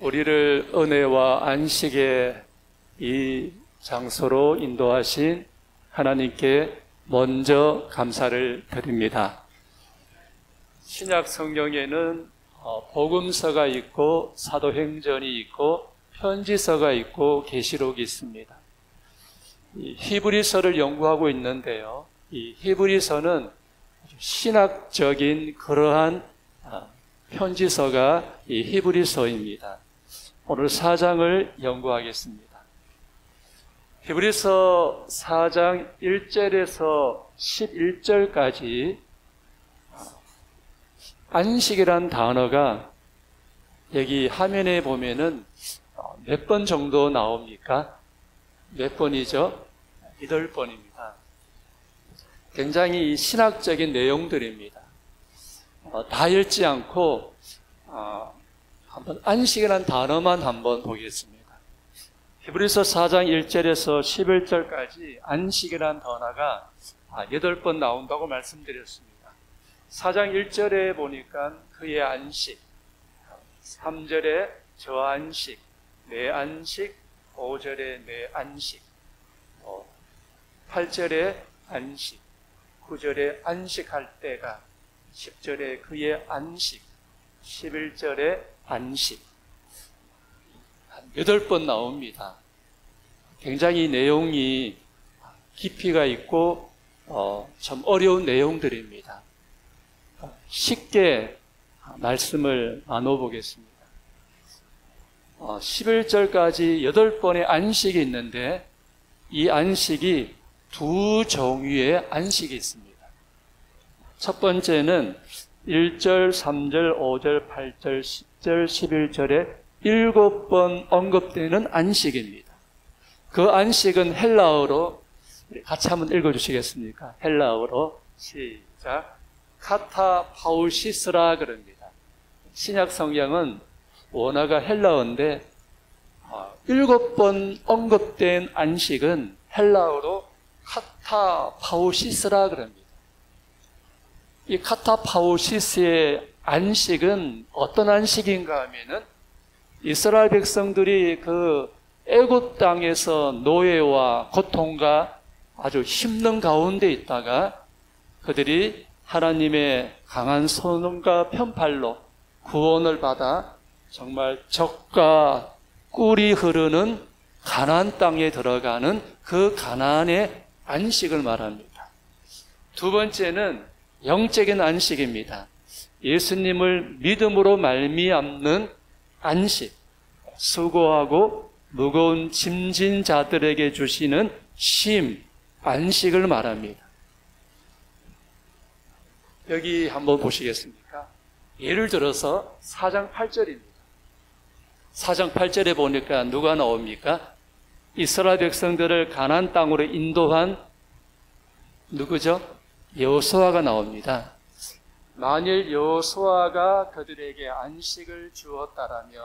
우리를 은혜와 안식의 이 장소로 인도하신 하나님께 먼저 감사를 드립니다. 신약 성경에는 복음서가 있고 사도행전이 있고 편지서가 있고 계시록이 있습니다. 이 히브리서를 연구하고 있는데요, 이 히브리서는 신학적인 그러한 편지서가 이 히브리서입니다. 오늘 4장을 연구하겠습니다. 히브리서 4장 1절에서 11절까지 안식이란 단어가 여기 화면에 보면은 몇 번 정도 나옵니까? 몇 번이죠? 8번입니다. 굉장히 신학적인 내용들입니다. 다 읽지 않고 한번 안식이라는 단어만 한번 보겠습니다. 히브리서 4장 1절에서 11절까지 안식이라는 단어가 8번 나온다고 말씀드렸습니다. 4장 1절에 보니까 그의 안식, 3절에 저 안식, 내 안식, 5절에 내 안식, 8절에 안식, 9절에 안식할 때가, 10절에 그의 안식, 11절에 안식, 한 8번 나옵니다. 굉장히 내용이 깊이가 있고 참 어려운 내용들입니다. 쉽게 말씀을 나눠보겠습니다. 11절까지 8번의 안식이 있는데 이 안식이 두 종류의 안식이 있습니다. 첫 번째는 1절, 3절, 5절, 8절, 10절, 11절에 7번 언급되는 안식입니다. 그 안식은 헬라어로 같이 한번 읽어주시겠습니까? 헬라어로 시작. 카타파우시스라 그럽니다. 신약 성경은 원어가 헬라어인데 7번 언급된 안식은 헬라어로 카타파우시스라 그럽니다. 이 카타파우시스의 안식은 어떤 안식인가 하면은 이스라엘 백성들이 그 애굽 땅에서 노예와 고통과 아주 힘든 가운데 있다가 그들이 하나님의 강한 손과 편팔로 구원을 받아 정말 젖과 꿀이 흐르는 가나안 땅에 들어가는 그 가나안의 안식을 말합니다. 두 번째는 영적인 안식입니다. 예수님을 믿음으로 말미암는 안식, 수고하고 무거운 짐진 자들에게 주시는 쉼, 안식을 말합니다. 여기 한번 보시겠습니까? 예를 들어서 4장 8절입니다. 4장 8절에 보니까 누가 나옵니까? 이스라엘 백성들을 가나안 땅으로 인도한 누구죠? 여호수아가 나옵니다. 만일 여호수아가 그들에게 안식을 주었다라면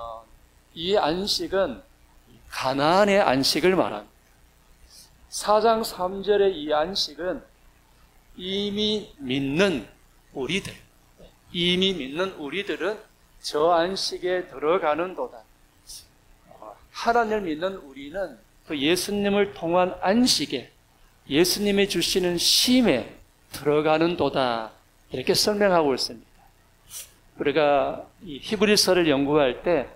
이 안식은 가나안의 안식을 말합니다. 4장 3절의 이 안식은 이미 믿는 우리들은 저 안식에 들어가는도다. 하나님을 믿는 우리는 그 예수님을 통한 안식에, 예수님이 주시는 쉼에 들어가는도다. 이렇게 설명하고 있습니다. 우리가 이 히브리서를 연구할 때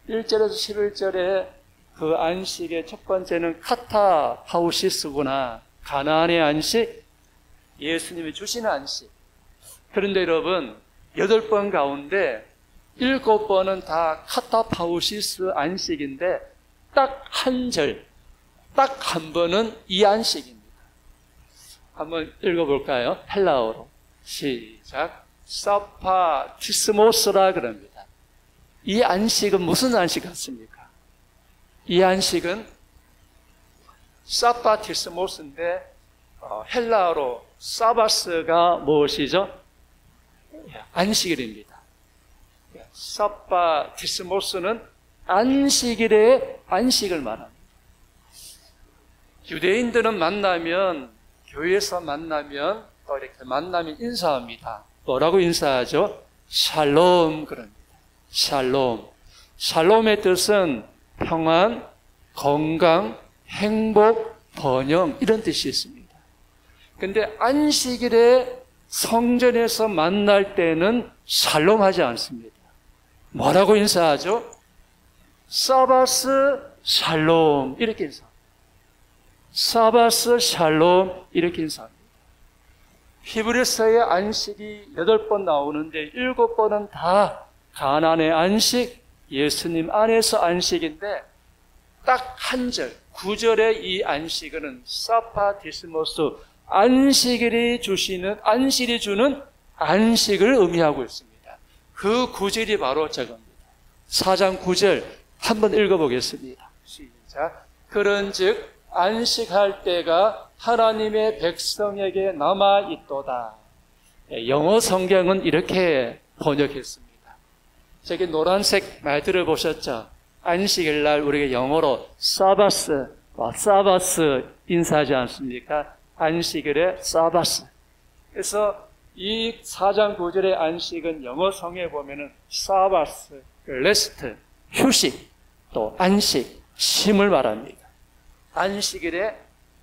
1절에서 11절에 그 안식의 첫 번째는 카타파우시스구나. 가나안의 안식, 예수님이 주시는 안식. 그런데 여러분 8번 가운데 7번은 다 카타파우시스 안식인데 딱 한 절, 딱 한 번은 이 안식입니다. 한번 읽어볼까요? 헬라어로 시작. 사파티스모스라 그럽니다. 이 안식은 무슨 안식 같습니까? 이 안식은 사파티스모스인데 헬라어로 사바스가 무엇이죠? 안식일입니다. 사파티스모스는 안식일의 안식을 말합니다. 유대인들은 만나면, 교회에서 만나면 또 이렇게 만나면 인사합니다. 뭐라고 인사하죠? 샬롬 그럽니다. 샬롬. 샬롬의 뜻은 평안, 건강, 행복, 번영 이런 뜻이 있습니다. 근데 안식일에 성전에서 만날 때는 샬롬 하지 않습니다. 뭐라고 인사하죠? 사바스 샬롬 이렇게 인사합니다. 사바스 샬롬 이렇게 인사합니다. 히브리서의 안식이 8번 나오는데 7번은 다 가나안의 안식, 예수님 안에서 안식인데 딱 한 절, 9절의 이 안식은 사파디스모스, 안식일이 주는 안식을 의미하고 있습니다. 그 9절이 바로 저겁니다. 4장 9절 한번 읽어보겠습니다. 시작. 그런즉 안식할 때가 하나님의 백성에게 남아있도다. 영어 성경은 이렇게 번역했습니다. 저기 노란색 말 들어보셨죠? 안식일 날 우리가 영어로 사바스 인사하지 않습니까? 안식일에 사바스. 그래서 이 4장 9절의 안식은 영어 성에 보면은 사바스, 레스트, 휴식, 또 안식, 쉼을 말합니다. 안식일에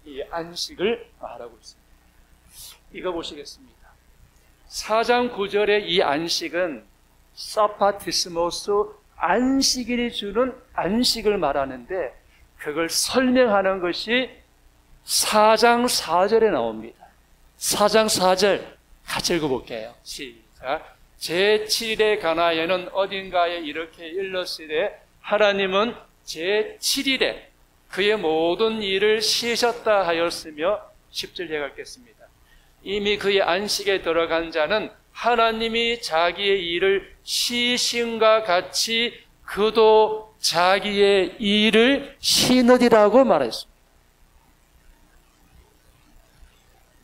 이 안식을 말하고 있습니다. 이거 보시겠습니다. 4장 9절의 이 안식은 사파티스모스, 안식일이 주는 안식을 말하는데 그걸 설명하는 것이 4장 4절에 나옵니다. 4장 4절 같이 읽어볼게요. 시작. 제7일에 가나에는 어딘가에 이렇게 일렀으되 하나님은 제7일에 그의 모든 일을 쉬셨다 하였으며 10절 읽겠습니다. 이미 그의 안식에 들어간 자는 하나님이 자기의 일을 쉬심과 같이 그도 자기의 일을 쉬느니라고 말했습니다.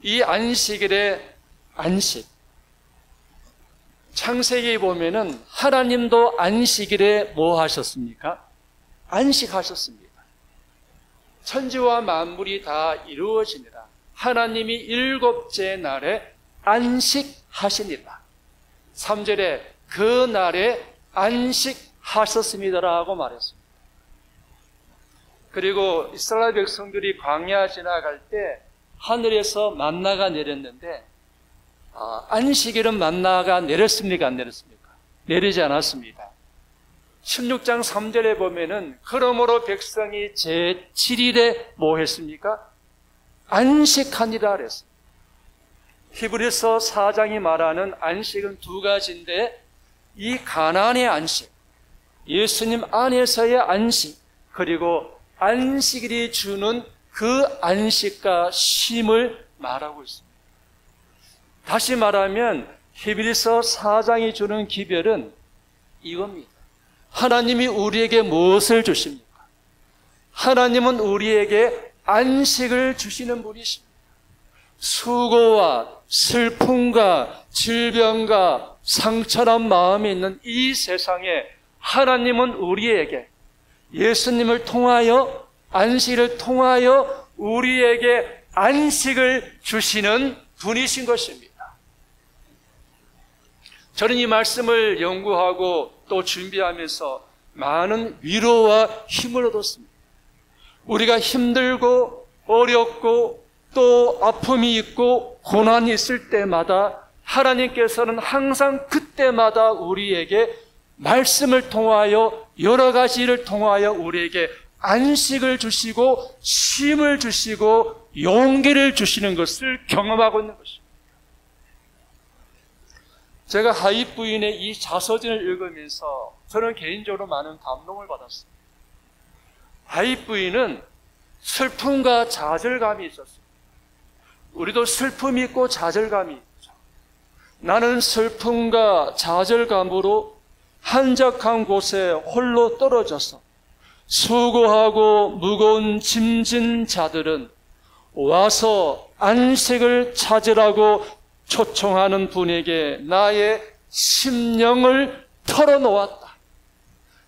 이 안식일의 안식, 창세기에 보면은 하나님도 안식일에 뭐 하셨습니까? 안식하셨습니다. 천지와 만물이 다 이루어지니라. 하나님이 7째 날에 안식하시니라. 3절에 그 날에 안식하셨습니다라고 말했습니다. 그리고 이스라엘 백성들이 광야 지나갈 때 하늘에서 만나가 내렸는데 안식일은 만나가 내렸습니까? 안 내렸습니까? 내리지 않았습니다. 16장 3절에 보면은 그러므로 백성이 제7일에 뭐 했습니까? 안식하니라 그랬습니다. 히브리서 4장이 말하는 안식은 두 가지인데 이 가나안의 안식, 예수님 안에서의 안식, 그리고 안식일이 주는 그 안식과 쉼을 말하고 있습니다. 다시 말하면 히브리서 4장이 주는 기별은 이겁니다. 하나님이 우리에게 무엇을 주십니까? 하나님은 우리에게 안식을 주시는 분이십니다. 수고와 슬픔과 질병과 상처난 마음이 있는 이 세상에 하나님은 우리에게 예수님을 통하여 안식을 통하여 우리에게 안식을 주시는 분이신 것입니다. 저는 이 말씀을 연구하고 또 준비하면서 많은 위로와 힘을 얻었습니다. 우리가 힘들고 어렵고 또 아픔이 있고 고난이 있을 때마다 하나님께서는 항상 그때마다 우리에게 말씀을 통하여 여러 가지를 통하여 우리에게 안식을 주시고 쉼을 주시고 용기를 주시는 것을 경험하고 있는 것입니다. 제가 하입 부인의 이 자서전을 읽으면서 저는 개인적으로 많은 감동을 받았습니다. 하입 부인은 슬픔과 좌절감이 있었습니다. 우리도 슬픔이 있고 좌절감이 있죠. 나는 슬픔과 좌절감으로 한적한 곳에 홀로 떨어져서 수고하고 무거운 짐진 자들은 와서 안식을 찾으라고 초청하는 분에게 나의 심령을 털어놓았다.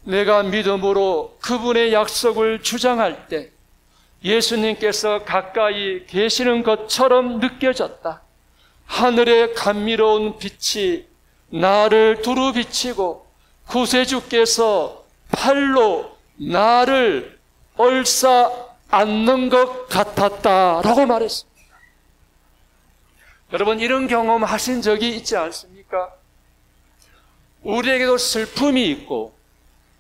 내가 믿음으로 그분의 약속을 주장할 때 예수님께서 가까이 계시는 것처럼 느껴졌다. 하늘의 감미로운 빛이 나를 두루 비치고 구세주께서 팔로 나를 얽사 안는 것 같았다라고 말했습니다. 여러분, 이런 경험 하신 적이 있지 않습니까? 우리에게도 슬픔이 있고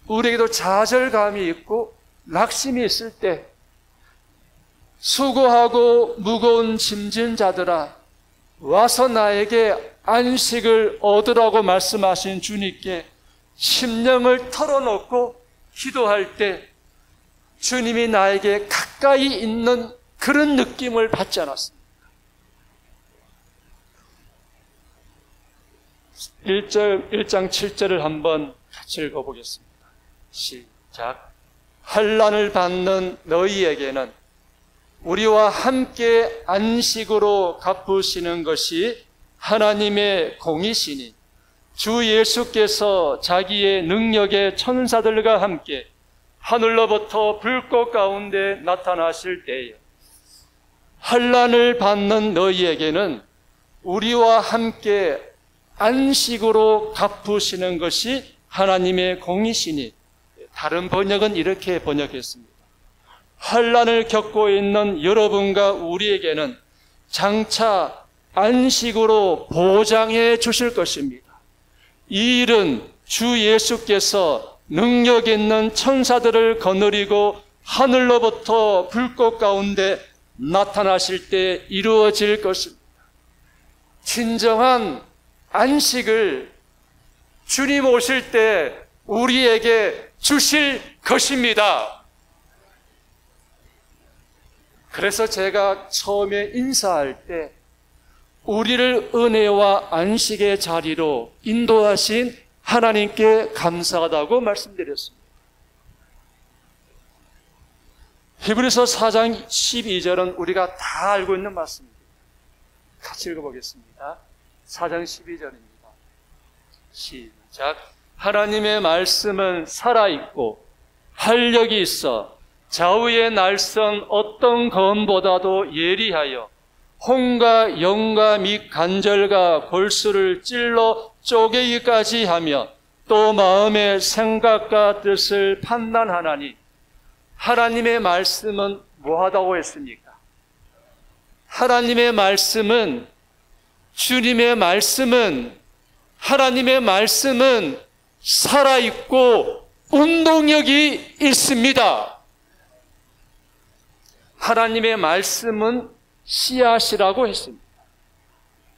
우리에게도 좌절감이 있고 낙심이 있을 때 수고하고 무거운 짐진 자들아 와서 나에게 안식을 얻으라고 말씀하신 주님께 심령을 털어놓고 기도할 때 주님이 나에게 가까이 있는 그런 느낌을 받지 않았습니다. 1장 7절을 한번 같이 읽어보겠습니다. 시작. 환난을 받는 너희에게는 우리와 함께 안식으로 갚으시는 것이 하나님의 공이시니 주 예수께서 자기의 능력의 천사들과 함께 하늘로부터 불꽃 가운데 나타나실 때에 환난을 받는 너희에게는 우리와 함께 안식으로 갚으시는 것이 하나님의 공이시니, 다른 번역은 이렇게 번역했습니다. 환난을 겪고 있는 여러분과 우리에게는 장차 안식으로 보장해 주실 것입니다. 이 일은 주 예수께서 능력 있는 천사들을 거느리고 하늘로부터 불꽃 가운데 나타나실 때 이루어질 것입니다. 진정한 안식을 주님 오실 때 우리에게 주실 것입니다. 그래서 제가 처음에 인사할 때 우리를 은혜와 안식의 자리로 인도하신 하나님께 감사하다고 말씀드렸습니다. 히브리서 4장 12절은 우리가 다 알고 있는 말씀입니다. 같이 읽어보겠습니다. 4장 12절입니다. 시작. 하나님의 말씀은 살아있고 활력이 있어 좌우의 날선 어떤 검보다도 예리하여 혼과 영과 및 관절과 골수를 찔러 쪼개기까지 하며 또 마음의 생각과 뜻을 판단하나니, 하나님의 말씀은 뭐하다고 했습니까? 하나님의 말씀은, 주님의 말씀은, 하나님의 말씀은 살아있고 운동력이 있습니다. 하나님의 말씀은 씨앗이라고 했습니다.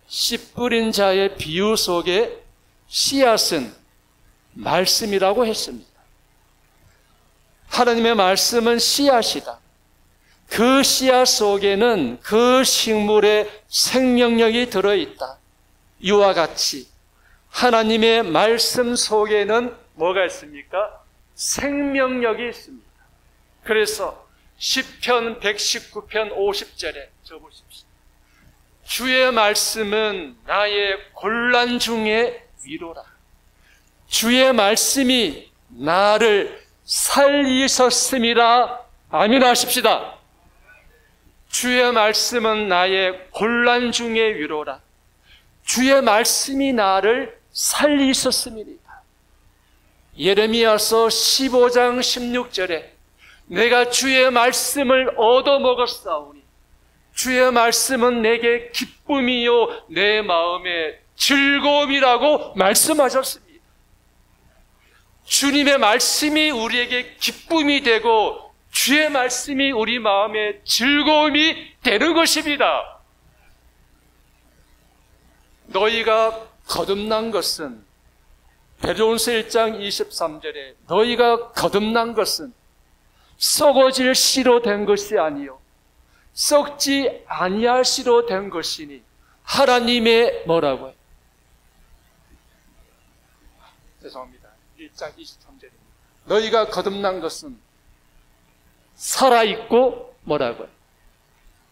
씨 뿌린 자의 비유 속에 씨앗은 말씀이라고 했습니다. 하나님의 말씀은 씨앗이다. 그 씨앗 속에는 그 식물의 생명력이 들어있다. 이와 같이 하나님의 말씀 속에는 뭐가 있습니까? 생명력이 있습니다. 그래서 시편 119편 50절에 적어보십시오. 주의 말씀은 나의 곤란 중에 위로라. 주의 말씀이 나를 살리셨음이라. 아멘 하십시다. 주의 말씀은 나의 곤란 중에 위로라. 주의 말씀이 나를 살리셨음이니라. 예레미야서 15장 16절에 내가 주의 말씀을 얻어먹었사오니 주의 말씀은 내게 기쁨이요 내 마음의 즐거움이라고 말씀하셨습니다. 주님의 말씀이 우리에게 기쁨이 되고 주의 말씀이 우리 마음의 즐거움이 되는 것입니다. 너희가 거듭난 것은, 베드로전서 1장 23절에 너희가 거듭난 것은 썩어질 씨로 된 것이 아니요 썩지 아니할 씨로 된 것이니 하나님의 뭐라고요? 죄송합니다. 1장 23절입니다. 너희가 거듭난 것은 살아있고 뭐라고요?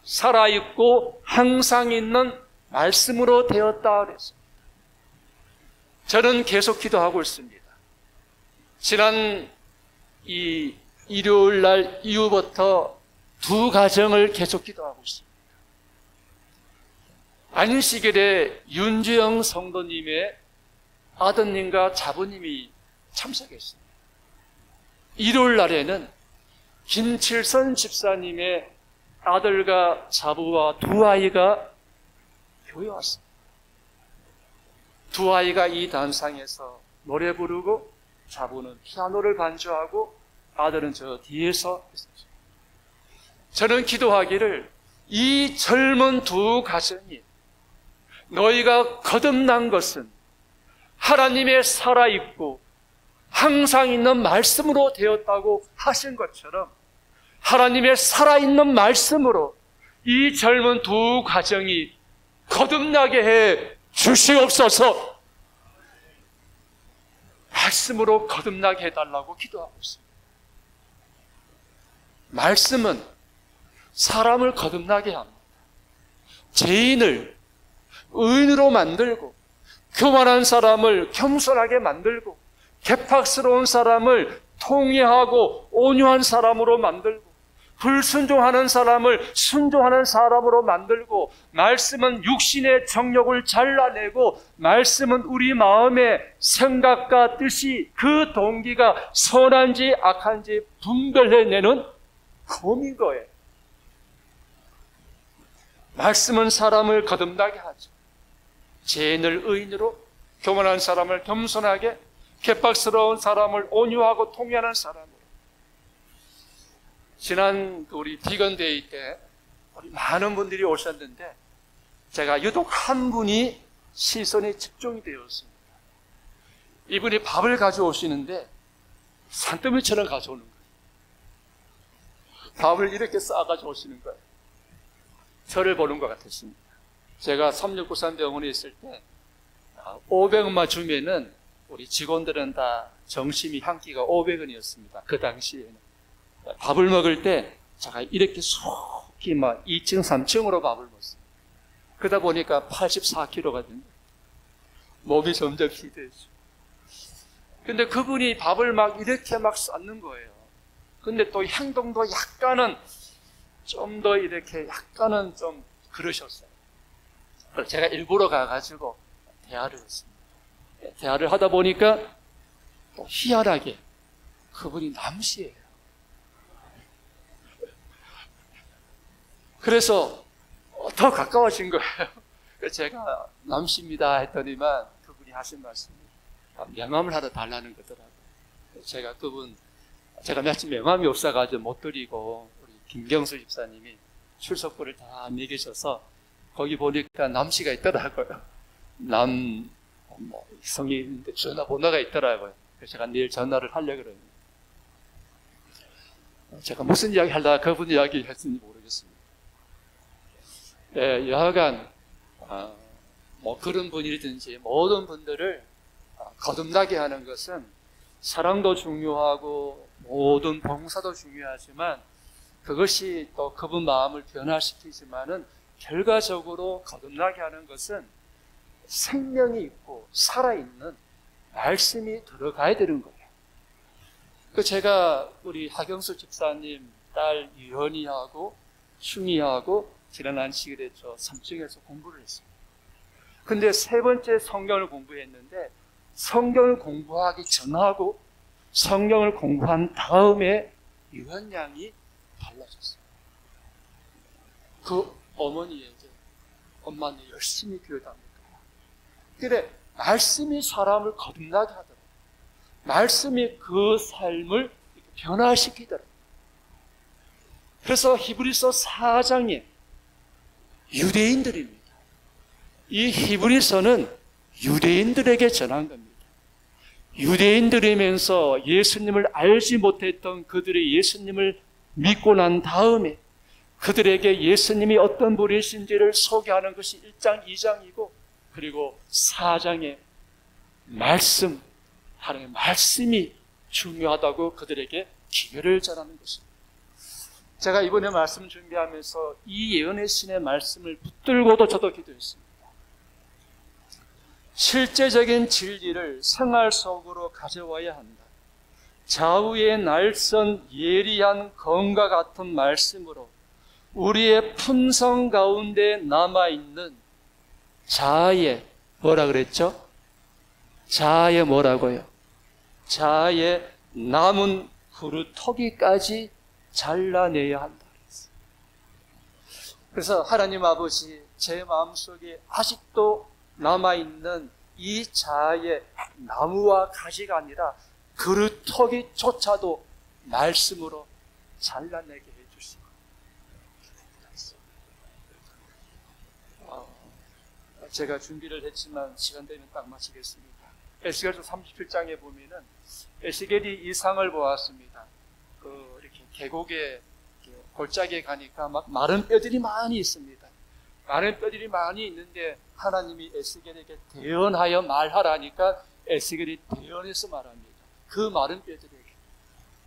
살아있고 항상 있는 말씀으로 되었다 그랬습니다. 저는 계속 기도하고 있습니다. 지난 이 일요일 날 이후부터 두 가정을 계속 기도하고 있습니다. 안식일에 윤주영 성도님의 아드님과 자부님이 참석했습니다. 일요일 날에는 김칠선 집사님의 아들과 자부와 두 아이가 교회 왔습니다. 두 아이가 이 단상에서 노래 부르고 자부는 피아노를 반주하고 아들은 저 뒤에서 했습니다. 저는 기도하기를 이 젊은 두 가정이 너희가 거듭난 것은 하나님의 살아있고 항상 있는 말씀으로 되었다고 하신 것처럼 하나님의 살아있는 말씀으로 이 젊은 두 가정이 거듭나게 해 주시옵소서. 말씀으로 거듭나게 해달라고 기도하고 있습니다. 말씀은 사람을 거듭나게 합니다. 죄인을 의인으로 만들고 교만한 사람을 겸손하게 만들고 개팍스러운 사람을 통회하고 온유한 사람으로 만들고 불순종하는 사람을 순종하는 사람으로 만들고 말씀은 육신의 정욕을 잘라내고 말씀은 우리 마음의 생각과 뜻이 그 동기가 선한지 악한지 분별해내는 검인 거예요. 말씀은 사람을 거듭나게 하죠. 죄인을 의인으로, 교만한 사람을 겸손하게, 개박스러운 사람을 온유하고 통회하는 사람으로. 지난 우리 비건데이 때 우리 많은 분들이 오셨는데 제가 유독 한 분이 시선이 집중이 되었습니다. 이분이 밥을 가져오시는데 산더미처럼 가져오는 거예요. 밥을 이렇게 싸가지고 오시는 거예요. 저를 보는 것 같았습니다. 제가 삼육구산병원에 있을 때 500원만 주면은 우리 직원들은 다 점심이 한 끼가 500원이었습니다. 그 당시에는. 밥을 먹을 때 제가 이렇게 속히 막 2층, 3층으로 밥을 먹었어요. 그러다 보니까 84kg가 된 거예요. 몸이 점점 희대해지고. 근데 그분이 밥을 막 이렇게 막 쌓는 거예요. 근데 또 행동도 약간은 좀 더 이렇게 약간은 좀 그러셨어요. 그래서 제가 일부러 가가지고 대화를 했습니다. 대화를 하다 보니까 또 희한하게 그분이 남씨예요. 그래서 더 가까워진 거예요. 그래서 제가 남씨입니다 했더니만 그분이 하신 말씀이 명함을 하나 달라는 거더라고요. 제가 며칠 명함이 없어가지고 못 드리고 우리 김경수 집사님이 출석부를 다 매기셔서 거기 보니까 남씨가 있더라고요. 성인인데 전화번호가 있더라고요. 그래서 제가 내일 전화를 하려고 그러는데 제가 무슨 이야기 하려다 그분 이야기 했는지 모르겠습니다. 예, 여하간 그런 분이든지 모든 분들을 거듭나게 하는 것은 사랑도 중요하고 모든 봉사도 중요하지만 그것이 또 그분 마음을 변화시키지만은 결과적으로 거듭나게 하는 것은 생명이 있고 살아있는 말씀이 들어가야 되는 거예요. 제가 우리 하경수 집사님 딸 유현이하고 춤이하고 지난 안식일에 저 3층에서 공부를 했습니다. 근데 세 번째 성경을 공부했는데 성경을 공부하기 전하고 성경을 공부한 다음에 유현 양이 달라졌어요. 그 어머니에게 엄마는 열심히 교회 다닐 거야. 그래, 말씀이 사람을 거듭나게 하더라고요. 말씀이 그 삶을 변화시키더라고요. 그래서 히브리서 4장에 유대인들입니다. 이 히브리서는 유대인들에게 전한 겁니다. 유대인들이면서 예수님을 알지 못했던 그들의 예수님을 믿고 난 다음에 그들에게 예수님이 어떤 분이신지를 소개하는 것이 1장, 2장이고 그리고 4장에 말씀, 하나님의 말씀이 중요하다고 그들에게 기회를 전하는 것입니다. 제가 이번에 말씀 준비하면서 이 예언의 신의 말씀을 붙들고도 저도 기도했습니다. 실제적인 진리를 생활 속으로 가져와야 한다. 좌우의 날선 예리한 검과 같은 말씀으로 우리의 품성 가운데 남아있는 자아의 뭐라 그랬죠? 자아의 뭐라고요? 자아의 남은 그루터기까지 잘라내야 한다. 그래서 하나님 아버지, 제 마음속에 아직도 남아있는 이 자아의 나무와 가지가 아니라 그루터기조차도 말씀으로 잘라내게 해주시고, 제가 준비를 했지만 시간 되면 딱 마치겠습니다. 에스겔서 37장에 보면은 에스겔이 이 상을 보았습니다. 이렇게 계곡에 골짜기에 가니까 막 마른 뼈들이 많이 있습니다. 마른 뼈들이 많이 있는데 하나님이 에스겔에게 대언하여 말하라니까 에스겔이 대언해서 말합니다. 그 마른 뼈들에게,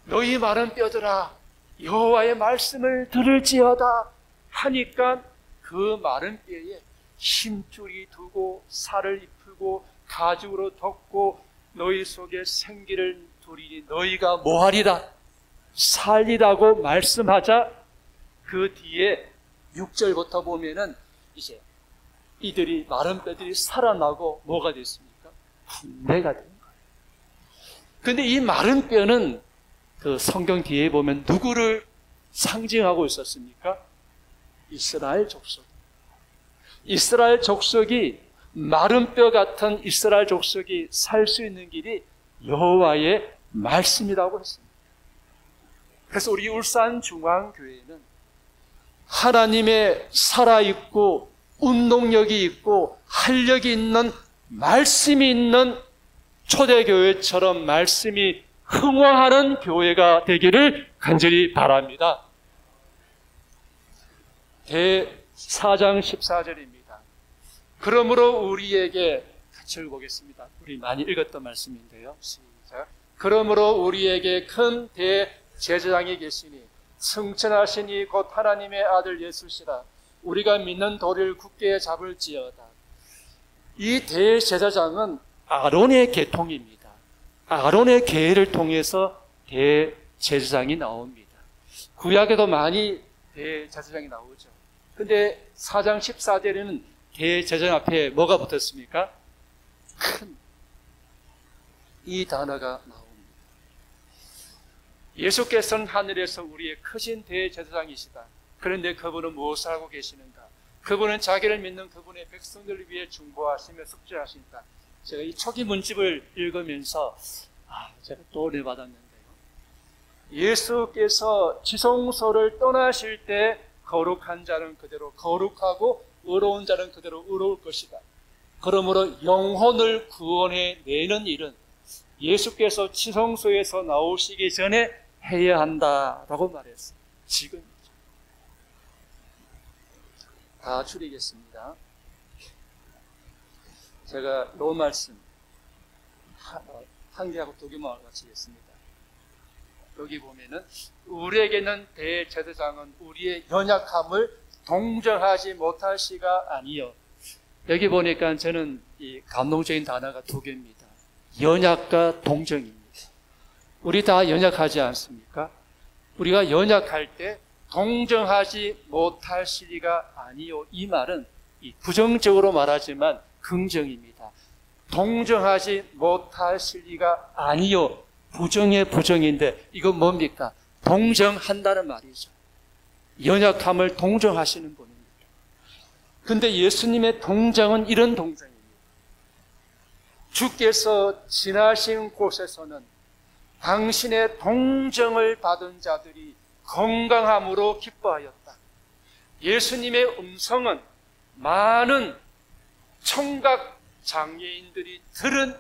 너희 마른 뼈들아, 여호와의 말씀을 들을지어다 하니까 그 마른 뼈에 힘줄이 두고 살을 입히고 가죽으로 덮고 너희 속에 생기를 두리니 너희가 뭐하리라? 살리라고 말씀하자 그 뒤에 6절부터 보면은 이제 이들이 마른 뼈들이 살아나고 뭐가 됐습니까? 군대가 된 거예요. 근데 이 마른 뼈는 그 성경 뒤에 보면 누구를 상징하고 있었습니까? 이스라엘 족속. 이스라엘 족속이, 마른 뼈 같은 이스라엘 족속이 살 수 있는 길이 여호와의 말씀이라고 했습니다. 그래서 우리 울산중앙교회는 하나님의 살아있고 운동력이 있고 활력이 있는 말씀이 있는 초대교회처럼 말씀이 흥황하는 교회가 되기를 간절히 바랍니다. 대4장 14절입니다. 그러므로 우리에게, 같이 읽어보겠습니다. 우리 많이 읽었던 말씀인데요. 시작. 그러므로 우리에게 큰 대제사장이 계시니 승천하시니 곧 하나님의 아들 예수시라. 우리가 믿는 도리를 굳게 잡을지어다. 이 대제사장은 아론의 계통입니다. 아론의 계를 통해서 대제사장이 나옵니다. 구약에도 많이 대제사장이 나오죠. 근데 4장 14절에는 대제사장 앞에 뭐가 붙었습니까? 큰, 이 단어가 나옵니다. 예수께서는 하늘에서 우리의 크신 대제사장이시다. 그런데 그분은 무엇을 하고 계시는가? 그분은 자기를 믿는 그분의 백성들을 위해 중보하시며 속죄하신다. 제가 이 초기 문집을 읽으면서 제가 또 은혜 받았는데요. 예수께서 지성소를 떠나실 때 거룩한 자는 그대로 거룩하고 의로운 자는 그대로 의로울 것이다. 그러므로 영혼을 구원해 내는 일은 예수께서 지성소에서 나오시기 전에 해야 한다라고 말했어요. 지금이죠. 다 줄이겠습니다. 제가 요 말씀 한 개하고 두 개만 마치겠습니다. 여기 보면은 우리에게는 대제사장은 우리의 연약함을 동정하지 못할 시가 아니요. 여기 보니까 저는 이 감동적인 단어가 두 개입니다. 연약과 동정입니다. 우리 다 연약하지 않습니까? 우리가 연약할 때 동정하지 못할 시리가 아니요. 이 말은 부정적으로 말하지만 긍정입니다. 동정하지 못할 시리가 아니요. 부정의 부정인데 이건 뭡니까? 동정한다는 말이죠. 연약함을 동정하시는 분입니다. 근데 예수님의 동정은 이런 동정입니다. 주께서 지나신 곳에서는 당신의 동정을 받은 자들이 건강함으로 기뻐하였다. 예수님의 음성은 많은 청각 장애인들이 들은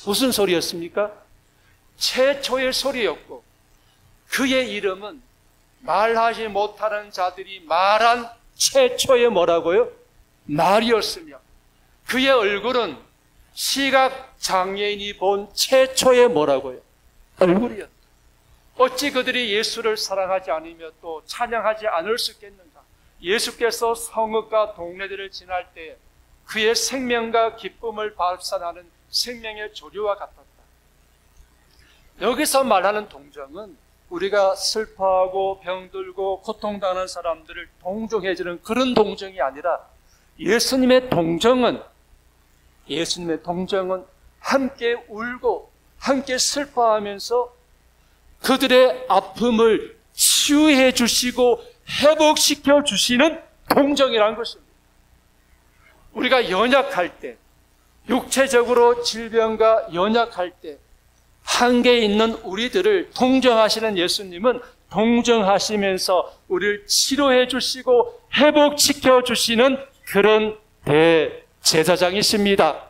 무슨 소리였습니까? 최초의 소리였고, 그의 이름은 말하지 못하는 자들이 말한 최초의 뭐라고요? 말이었으며, 그의 얼굴은 시각 장애인이 본 최초의 뭐라고요? 얼굴이었다. 어찌 그들이 예수를 사랑하지 않으며 또 찬양하지 않을 수 있겠는가? 예수께서 성읍과 동네들을 지날 때 그의 생명과 기쁨을 발산하는 생명의 조류와 같았다. 여기서 말하는 동정은 우리가 슬퍼하고 병들고 고통당하는 사람들을 동정해주는 그런 동정이 아니라 예수님의 동정은 함께 울고 함께 슬퍼하면서 그들의 아픔을 치유해 주시고 회복시켜 주시는 동정이라는 것입니다. 우리가 연약할 때, 육체적으로 질병과 연약할 때 한계에 있는 우리들을 동정하시는 예수님은 동정하시면서 우리를 치료해 주시고 회복시켜 주시는 그런 대제사장이십니다.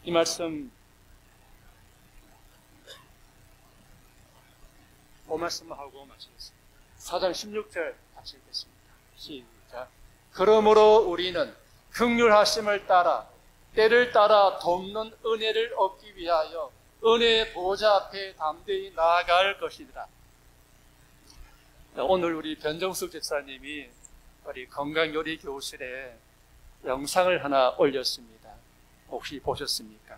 이 말씀 말씀하고 마치겠습니다. 4장 16절 같이 읽겠습니다. 시작. 그러므로 우리는 긍휼하심을 따라 때를 따라 돕는 은혜를 얻기 위하여 은혜의 보좌 앞에 담대히 나아갈 것이더라. 오늘 우리 변정숙 집사님이 우리 건강요리 교실에 영상을 하나 올렸습니다. 혹시 보셨습니까?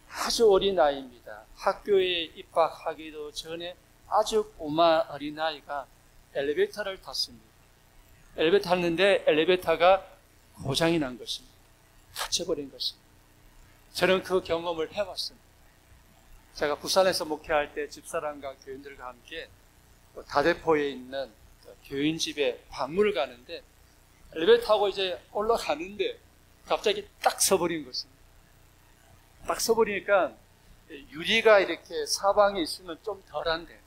아주 어린 아이입니다. 학교에 입학하기도 전에 아주 꼬마 어린아이가 엘리베이터를 탔습니다. 엘리베이터 탔는데 엘리베이터가 고장이 난 것입니다. 닫혀버린 것입니다. 저는 그 경험을 해봤습니다. 제가 부산에서 목회할 때 집사람과 교인들과 함께 다대포에 있는 교인 집에 방문을 가는데 엘리베이터 타고 이제 올라가는데 갑자기 딱 서버린 것입니다. 딱 서버리니까 유리가 이렇게 사방에 있으면 좀 덜한데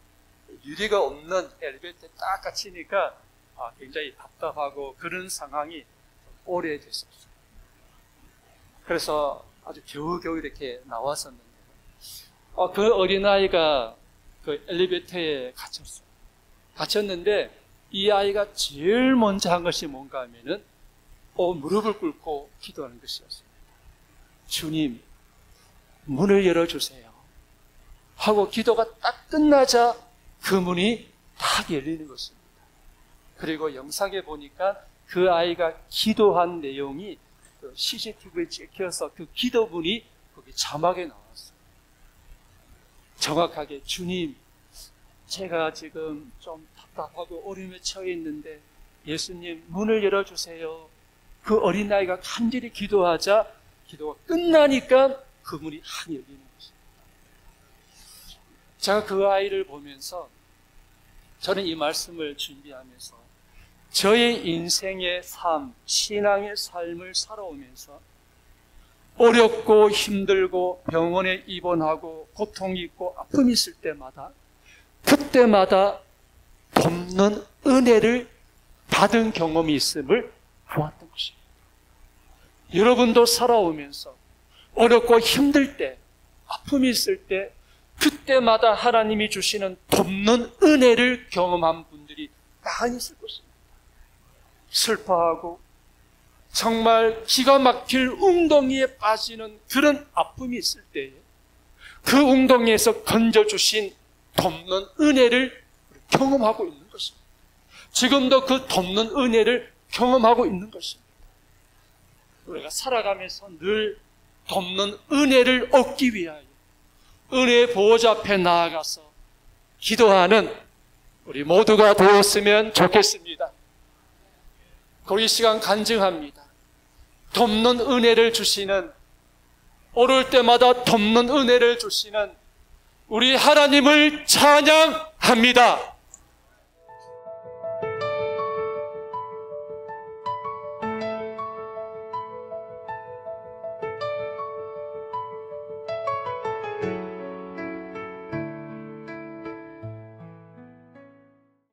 유리가 없는 엘리베이터에 딱 갇히니까 굉장히 답답하고 그런 상황이 오래됐었어요. 그래서 아주 겨우겨우 이렇게 나왔었는데 그 어린아이가 그 엘리베이터에 갇혔어요. 갇혔는데 이 아이가 제일 먼저 한 것이 뭔가 하면은 무릎을 꿇고 기도하는 것이었습니다. 주님, 문을 열어주세요 하고 기도가 딱 끝나자 그 문이 딱 열리는 것입니다. 그리고 영상에 보니까 그 아이가 기도한 내용이 그 CCTV에 찍혀서 그 기도문이 거기 자막에 나왔어요. 정확하게 주님, 제가 지금 좀 답답하고 어려움에 처해 있는데 예수님 문을 열어주세요. 그 어린아이가 간절히 기도하자 기도가 끝나니까 그 문이 확 열리는 것입니다. 제가 그 아이를 보면서 저는 이 말씀을 준비하면서 저의 인생의 삶, 신앙의 삶을 살아오면서 어렵고 힘들고 병원에 입원하고 고통이 있고 아픔이 있을 때마다 그때마다 돕는 은혜를 받은 경험이 있음을 보았던 것입니다. 여러분도 살아오면서 어렵고 힘들 때, 아픔이 있을 때 그때마다 하나님이 주시는 돕는 은혜를 경험한 분들이 많이 있을 것입니다. 슬퍼하고 정말 기가 막힐 웅덩이에 빠지는 그런 아픔이 있을 때에 그 웅덩이에서 건져주신 돕는 은혜를 경험하고 있는 것입니다. 지금도 그 돕는 은혜를 경험하고 있는 것입니다. 우리가 살아가면서 늘 돕는 은혜를 얻기 위하여 은혜의 보호자 앞에 나아가서 기도하는 우리 모두가 되었으면 좋겠습니다. 이 시간 간증합니다. 돕는 은혜를 주시는, 어려울 때마다 돕는 은혜를 주시는 우리 하나님을 찬양합니다.